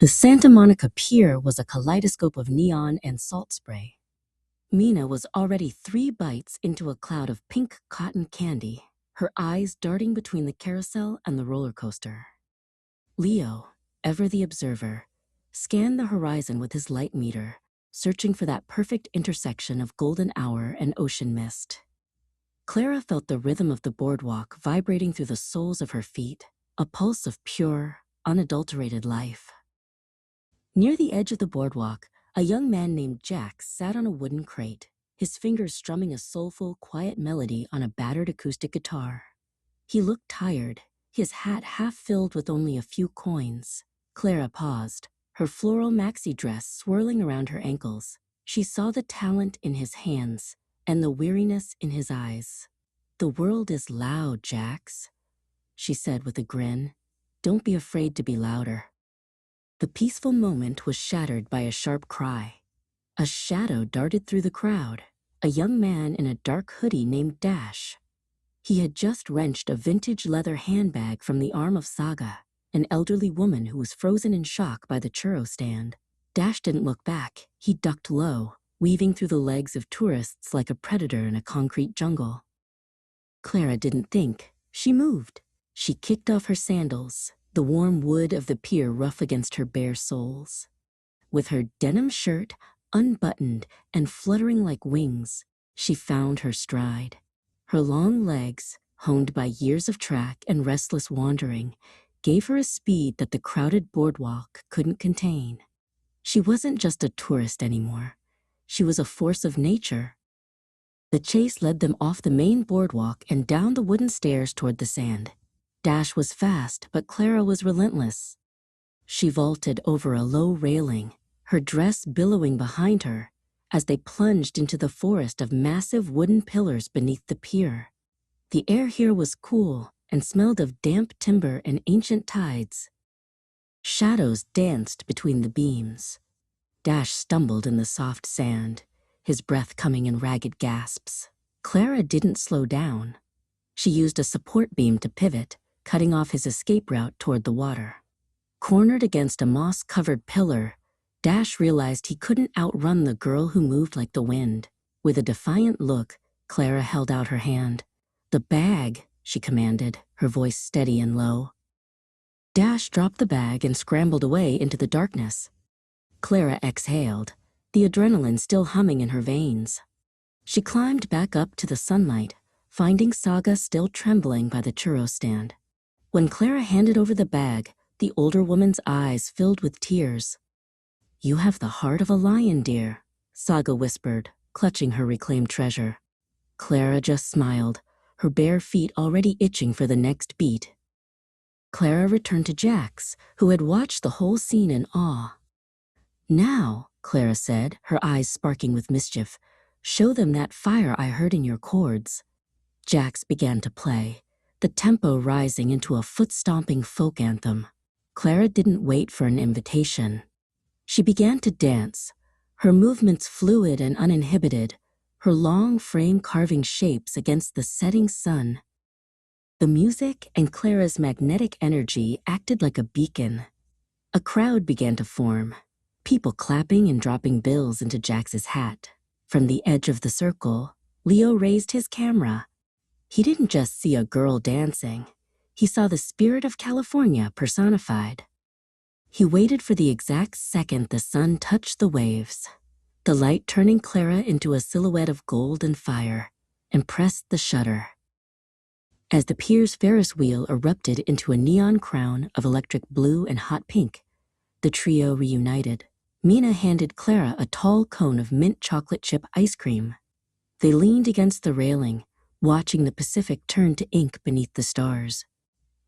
The Santa Monica Pier was a kaleidoscope of neon and salt spray. Mina was already 3 bites into a cloud of pink cotton candy, her eyes darting between the carousel and the roller coaster. Leo, ever the observer, scanned the horizon with his light meter, searching for that perfect intersection of golden hour and ocean mist. Clara felt the rhythm of the boardwalk vibrating through the soles of her feet, a pulse of pure, unadulterated life. Near the edge of the boardwalk, a young man named Jack sat on a wooden crate, his fingers strumming a soulful, quiet melody on a battered acoustic guitar. He looked tired, his hat half filled with only a few coins. Clara paused, her floral maxi dress swirling around her ankles. She saw the talent in his hands and the weariness in his eyes. "The world is loud, Jax," she said with a grin. "Don't be afraid to be louder." The peaceful moment was shattered by a sharp cry. A shadow darted through the crowd, a young man in a dark hoodie named Dash. He had just wrenched a vintage leather handbag from the arm of Saga, an elderly woman who was frozen in shock by the churro stand. Dash didn't look back. He ducked low, weaving through the legs of tourists like a predator in a concrete jungle. Clara didn't think. She moved. She kicked off her sandals, the warm wood of the pier rough against her bare soles. With her denim shirt unbuttoned and fluttering like wings, she found her stride. Her long legs, honed by years of track and restless wandering, gave her a speed that the crowded boardwalk couldn't contain. She wasn't just a tourist anymore. She was a force of nature. The chase led them off the main boardwalk and down the wooden stairs toward the sand. Dash was fast, but Clara was relentless. She vaulted over a low railing, her dress billowing behind her, as they plunged into the forest of massive wooden pillars beneath the pier. The air here was cool and smelled of damp timber and ancient tides. Shadows danced between the beams. Dash stumbled in the soft sand, his breath coming in ragged gasps. Clara didn't slow down. She used a support beam to pivot, cutting off his escape route toward the water. Cornered against a moss-covered pillar, Dash realized he couldn't outrun the girl who moved like the wind. With a defiant look, Clara held out her hand. "The bag," she commanded, her voice steady and low. Dash dropped the bag and scrambled away into the darkness. Clara exhaled, the adrenaline still humming in her veins. She climbed back up to the sunlight, finding Saga still trembling by the churro stand. When Clara handed over the bag, the older woman's eyes filled with tears. "You have the heart of a lion, dear," Saga whispered, clutching her reclaimed treasure. Clara just smiled, her bare feet already itching for the next beat. Clara returned to Jax, who had watched the whole scene in awe. "Now," Clara said, her eyes sparking with mischief, "show them that fire I heard in your chords." Jax began to play, the tempo rising into a foot-stomping folk anthem. Clara didn't wait for an invitation. She began to dance, her movements fluid and uninhibited, her long frame carving shapes against the setting sun. The music and Clara's magnetic energy acted like a beacon. A crowd began to form, people clapping and dropping bills into Jax's hat. From the edge of the circle, Leo raised his camera. He didn't just see a girl dancing. He saw the spirit of California personified. He waited for the exact second the sun touched the waves, the light turning Clara into a silhouette of gold and fire, and pressed the shutter. As the pier's Ferris wheel erupted into a neon crown of electric blue and hot pink, the trio reunited. Mina handed Clara a tall cone of mint chocolate chip ice cream. They leaned against the railing, watching the Pacific turn to ink beneath the stars.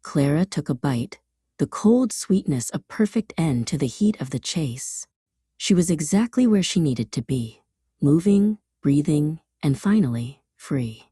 Clara took a bite, the cold sweetness a perfect end to the heat of the chase. She was exactly where she needed to be, moving, breathing, and finally, free.